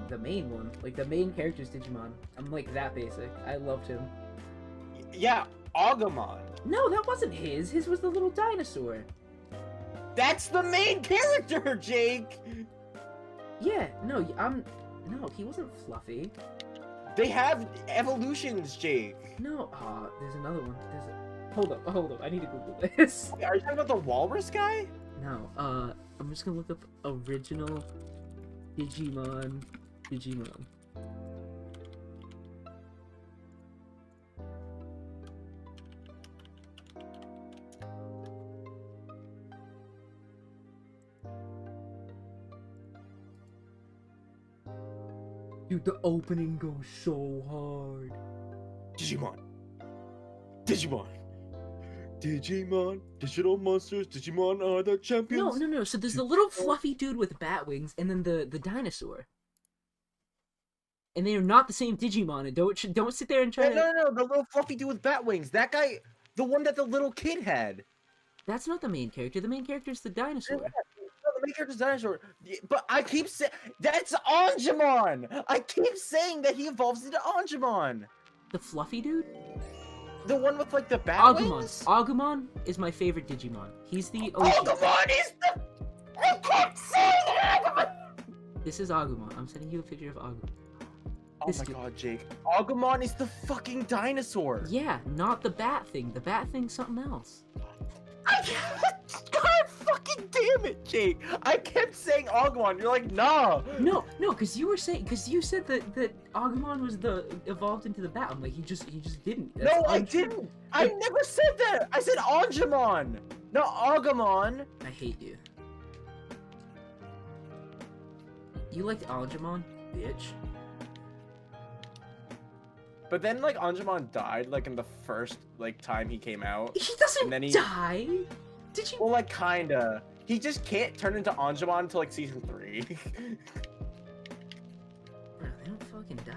the main one, like the main character's Digimon. I'm like that basic. I loved him. Yeah, Agumon. No, that wasn't his. His was the little dinosaur. That's the main character, Jake. Yeah, no, no, he wasn't fluffy. They have evolutions, Jake. No, there's another one. Hold up. I need to Google this. Are you talking about the walrus guy? No, I'm just gonna look up original Digimon. Dude, the opening goes so hard. Digimon. Digital monsters. Digimon are the champions. No. So there's the little fluffy dude with bat wings, and then the dinosaur. And they are not the same Digimon. And don't sit there and try to. No. The little fluffy dude with bat wings. That guy, the one that the little kid had. That's not the main character. The main character is the dinosaur. No, the main character's dinosaur. But I keep saying that's Angemon. I keep saying that he evolves into Angemon. The fluffy dude? The one with like the bat Agumon. wings. Agumon is my favorite Digimon. He's the OG. Agumon is the. I kept saying Agumon. This is Agumon. I'm sending you a picture of Agumon. Oh This my dude- god, Jake. Agumon is the fucking dinosaur. Yeah, not the bat thing. The bat thing's something else. I can't. God fucking damn it, Jake. I kept saying Agumon. You're like, nah. No, because you said that Agumon was evolved into the bat. I'm like, he just didn't. That's No, I untrue. didn't. I never said that. I said Angemon, not Agumon. I hate you. You liked Agumon, bitch. But then, like, Angemon died, like, in the first, like, time he came out. He doesn't And then he- die. Did you? Well, like, kinda. He just can't turn into Angemon until, like, season 3. Bro, they don't fucking die.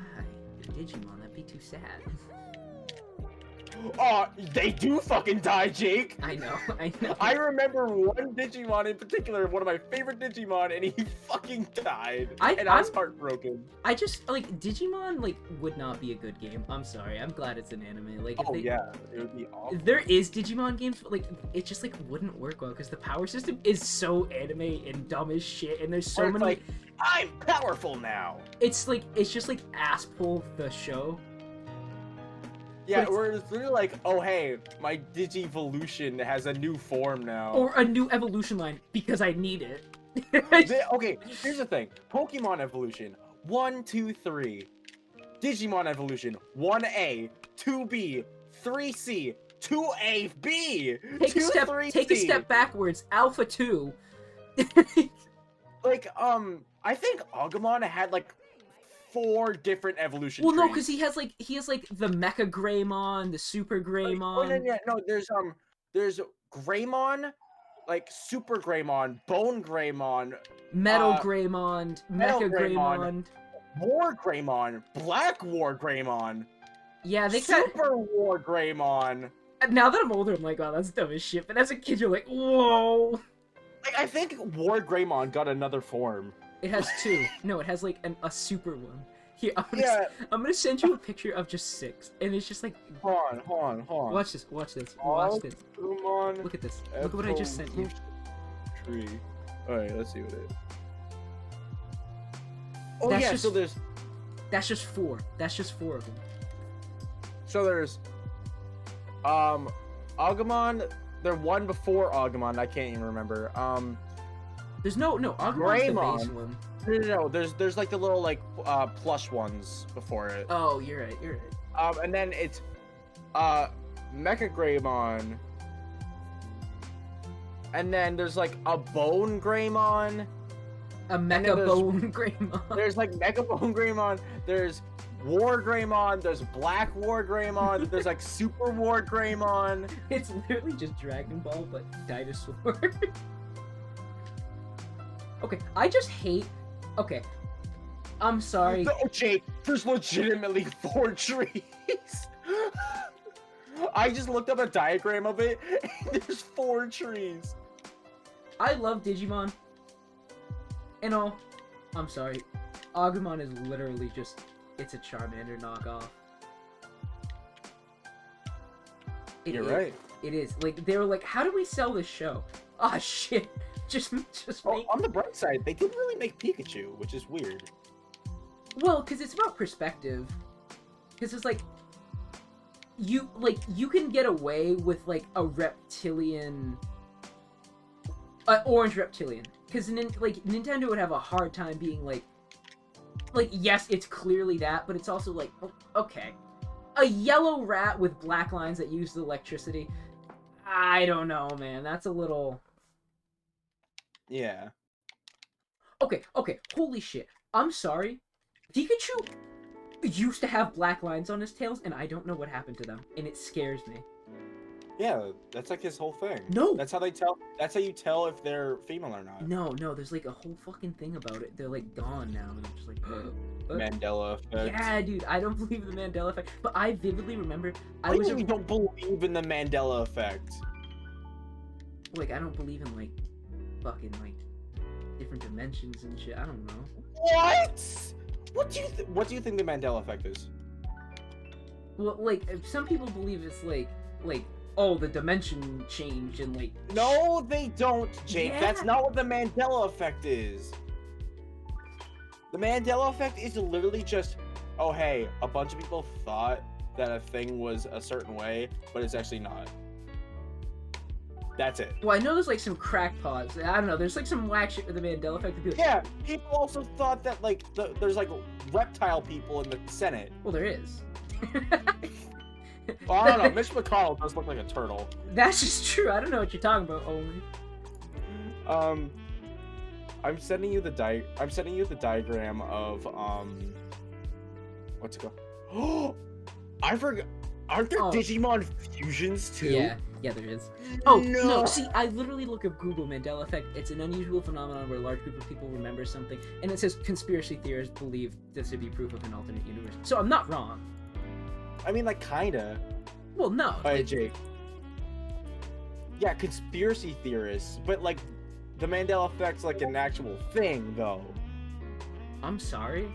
They're Digimon. That'd be too sad. Oh, they do fucking die, Jake! I know. I remember one Digimon in particular, one of my favorite Digimon, and he fucking died. And I was heartbroken. I just like Digimon like would not be a good game. I'm sorry. I'm glad it's an anime. Like, if Oh, they, yeah. It would be awful. there is Digimon games, but like it just like wouldn't work well because the power system is so anime and dumb as shit, and there's so Or it's many. like, I'm powerful now! It's just like ass pull the show. Yeah, But or it's literally like, oh hey, my Digivolution has a new form now. Or a new evolution line because I need it. Okay, here's the thing. Pokemon evolution, 1, 2, 3. Digimon evolution, 1A, 2B, 3C, 2AB, Take 2, a step. 3C. Take a step backwards. Alpha 2. Like, I think Agumon had like 4 different evolution Well, no, trees. because he has like the Mecha Greymon, the Super Greymon. No, there's Greymon, like Super Greymon, Bone Greymon, Metal uh, Greymon, Metal Mecha Greymon. Greymon. War Greymon, Black War Greymon. Yeah, they kind Super War Greymon. now that I'm older, I'm like, oh, that's dumb as shit. But as a kid, you're like, whoa. Like, I think War Greymon got another form. It has two. No, it has like a super one. Here, Yeah. I'm gonna send you a picture of just 6, and it's just like. Hold on. Watch this. Watch this. Agumon, Look at this. Look at what I just sent you. Tree. All right, let's see what it is. Oh That's yeah, just- so there's That's just 4. That's just 4 of them. Agumon. There one before Agumon. I can't even remember. There's no Agumon's the Greymon. base one. No. There's like the little like plush ones before it. Oh, you're right. And then it's Mecha Greymon. And then there's like a Bone Greymon. A Mecha Bone Greymon. There's like Mecha Bone Greymon. There's War Greymon. There's Black War Greymon. There's like Super War Greymon. It's literally just Dragon Ball, but dinosaur. Okay, I just hate. Okay, I'm sorry. No, Jake, there's legitimately 4 trees. I just looked up a diagram of it, and there's 4 trees. I love Digimon. And all. I'm sorry. Agumon is literally just. It's a Charmander knockoff. You're right. It is. Like, they were like, how do we sell this show? Ah, shit. Just make... On the bright side, they didn't really make Pikachu, which is weird. Well, because it's about perspective. Because it's like... You can get away with, like, a reptilian... orange reptilian. Because, Nintendo would have a hard time being, like, yes, it's clearly that, but it's also, like, okay. A yellow rat with black lines that use the electricity. I don't know, man. That's a little... Yeah. Okay, holy shit. I'm sorry. Pikachu used to have black lines on his tails, and I don't know what happened to them, and it scares me. Yeah, that's like his whole thing. No! That's how they tell. That's how you tell if they're female or not. No, there's like a whole fucking thing about it. They're like gone now, and I'm just like, Mandela Effect. Yeah, dude, I don't believe in the Mandela Effect, but I vividly remember I What was do you mean you don't believe in the Mandela Effect? like, I don't believe in like fucking like different dimensions and shit. I don't know. What? What do you think the Mandela Effect is? Well, like some people believe it's like oh, the dimension changed and like. No, they don't, Jake. Yeah. That's not what the Mandela Effect is. The Mandela Effect is literally just, oh hey, a bunch of people thought that a thing was a certain way, but it's actually not. That's it. Well, I know there's like some crackpots. I don't know. There's like some whack shit with the Mandela Effect. That people... Yeah, people also thought that like there's like reptile people in the Senate. Well, there is. Well, I don't know. Mitch McConnell does look like a turtle. That's just true. I don't know what you're talking about, Only. I'm sending you the diagram of what's it called? I forgot. Aren't there Digimon fusions too? Yeah, there is. Oh No. no! See, I literally look up Google Mandela Effect. It's an unusual phenomenon where a large group of people remember something, and it says conspiracy theorists believe this to be proof of an alternate universe. So I'm not wrong. I mean, like, kinda. Well, no. Alright, Jake. Yeah, conspiracy theorists, but like, the Mandela Effect's like an actual thing, though. I'm sorry.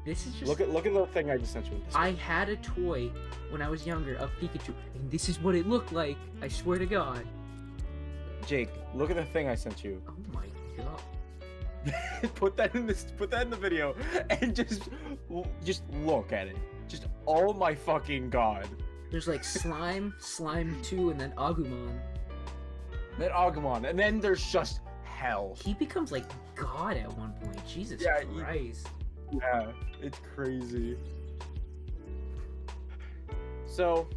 This is just. Look at the thing I just sent you. I had a toy when I was younger of Pikachu, and this is what it looked like. I swear to God. Jake, look at the thing I sent you. Oh my God. Put that in the video, and just look at it. Just, oh my fucking God. There's like Slime 2, and then Agumon. Then Agumon, and then there's just hell. He becomes like God at one point. Jesus Christ. Yeah, it's crazy. So,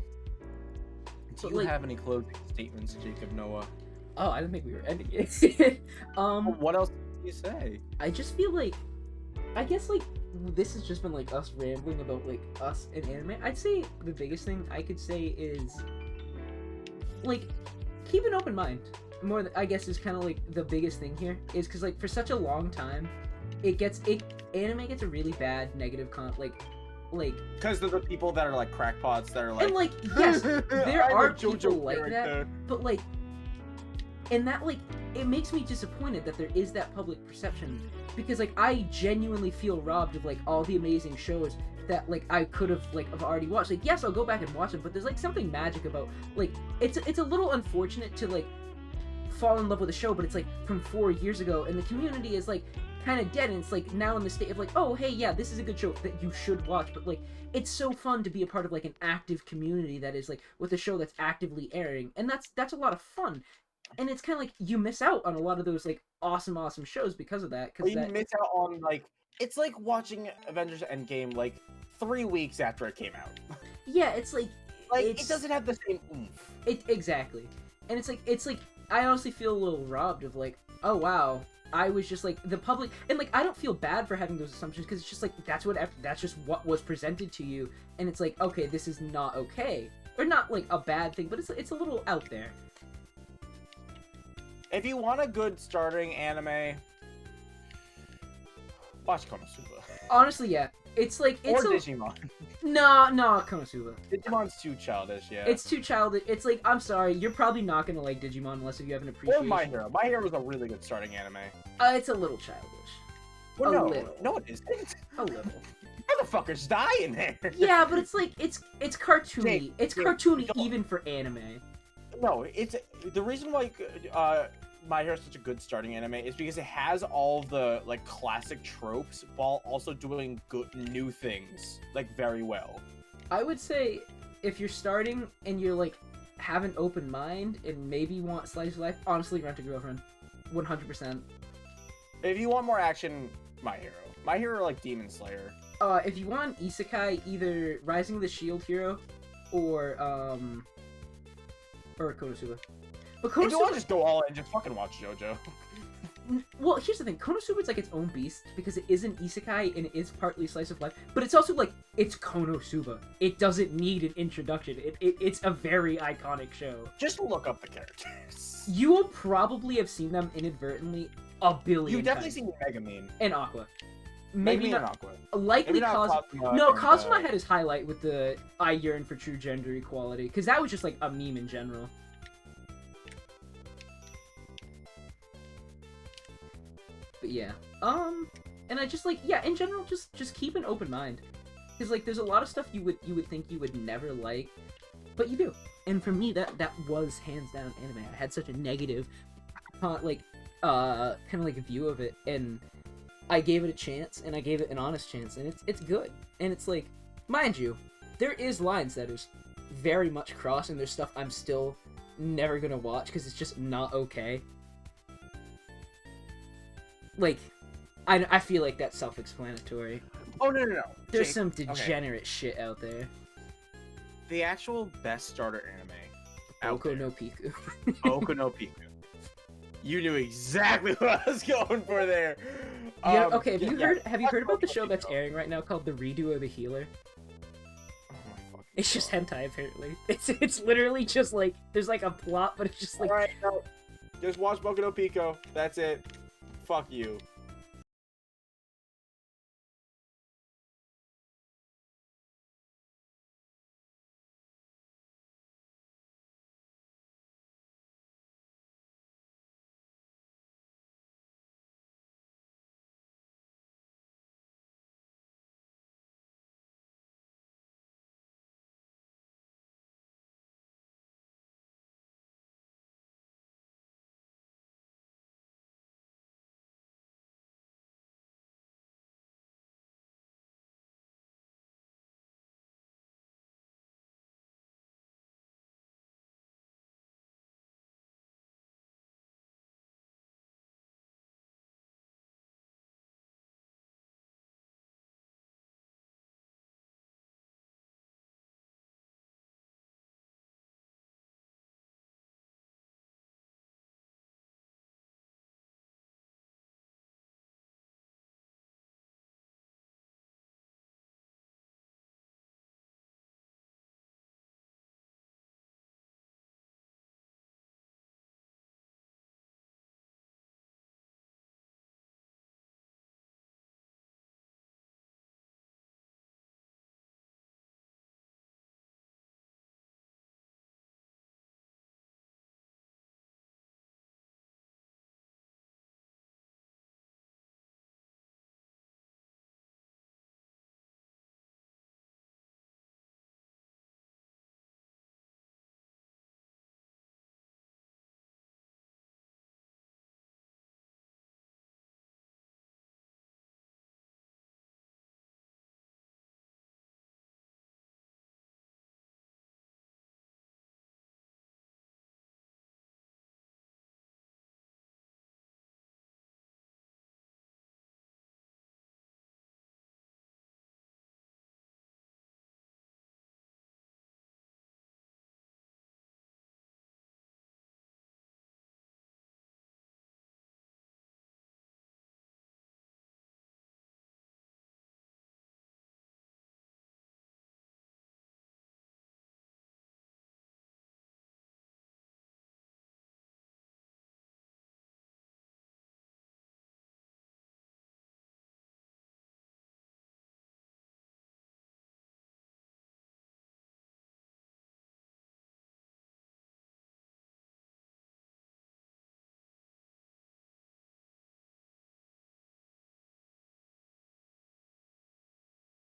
do you have any closing statements, Jacob Noah? Oh, I didn't think we were ending it. What else can you say? I just feel like, I guess like this has just been like us rambling about like us and anime. I'd say the biggest thing I could say is like keep an open mind. More, I guess, is kind of like the biggest thing here is because like for such a long time, anime gets a really bad negative Like, because of the people that are like crackpots that are like, and like, yes, there I'm are a JoJo people like character. that, but like, and that like, it makes me disappointed that there is that public perception, because like I genuinely feel robbed of like all the amazing shows that like I could have like have already watched. Like, yes, I'll go back and watch them, but there's like something magic about like it's a little unfortunate to like fall in love with a show, but it's like from 4 years ago, and the community is like kind of dead, and it's like now in the state of like, oh hey, yeah, this is a good show that you should watch. But like, it's so fun to be a part of like an active community that is like with a show that's actively airing, and that's a lot of fun. And it's kind of like you miss out on a lot of those like awesome shows because of that. Or you miss out on like, it's like watching Avengers Endgame like 3 weeks after it came out. Yeah, it's like it doesn't have the same oomph. Exactly, and it's like I honestly feel a little robbed of like, oh wow, I was just like the public, and like I don't feel bad for having those assumptions, because it's just like that's just what was presented to you, and it's like, okay, this is not okay, or not like a bad thing, but it's a little out there. If you want a good starting anime, watch Konosuba. Honestly, yeah, it's like it's or Digimon. No, Konosuba. Digimon's too childish, yeah. It's too childish. It's like, I'm sorry, you're probably not gonna like Digimon unless if you have an appreciation. Or My Hero. My Hero was a really good starting anime. It's a little childish. Well, a little. No, it isn't. A little. Motherfuckers die in there. Yeah, but it's like it's cartoony. Jake, it's cartoony even for anime. No, it's the reason why My Hero is such a good starting anime is because it has all the like classic tropes while also doing good new things like very well. I would say if you're starting and you're like have an open mind and maybe want slice of life, honestly, Rent a Girlfriend, 100%. If you want more action, My Hero. My Hero like Demon Slayer. If you want isekai, either Rising of the Shield Hero or Konosuba. But If you want Konosuba, to just go all in, just fucking watch JoJo. well, here's the thing. Konosuba is like its own beast because it is an isekai and it is partly slice of life, but it's also like, it's Konosuba. It doesn't need an introduction. It's a very iconic show. Just look up the characters. You will probably have seen them inadvertently a billion You've definitely times. seen Megumin. And Aqua. Maybe Megumin not. and Aqua. Likely Maybe not Cosmo. No, Cosmo had his highlight with the I yearn for true gender equality, because that was just like a meme in general. But yeah, and I just like, yeah, in general, just keep an open mind, because like there's a lot of stuff you would think you would never like, but you do. And for me, that was hands down anime. I had such a negative, kind of like view of it, and I gave it a chance, and I gave it an honest chance, and it's good. And it's like, mind you, there is lines that is very much crossed, and there's stuff I'm still never gonna watch because it's just not okay. Like, I feel like that's self-explanatory. Oh, no. There's Jake, some degenerate shit out there. The actual best starter anime out Oko there. no Piku. Oko no Piku. You knew exactly what I was going for there. Yeah, okay, have you heard about the Oko show no that's Piku. airing right now called The Redo of the Healer? Oh my fucking It's just God. hentai, apparently. It's literally just like, there's like a plot, but it's just like... Alright, no. Just watch Boku no Pico. That's it. Fuck you.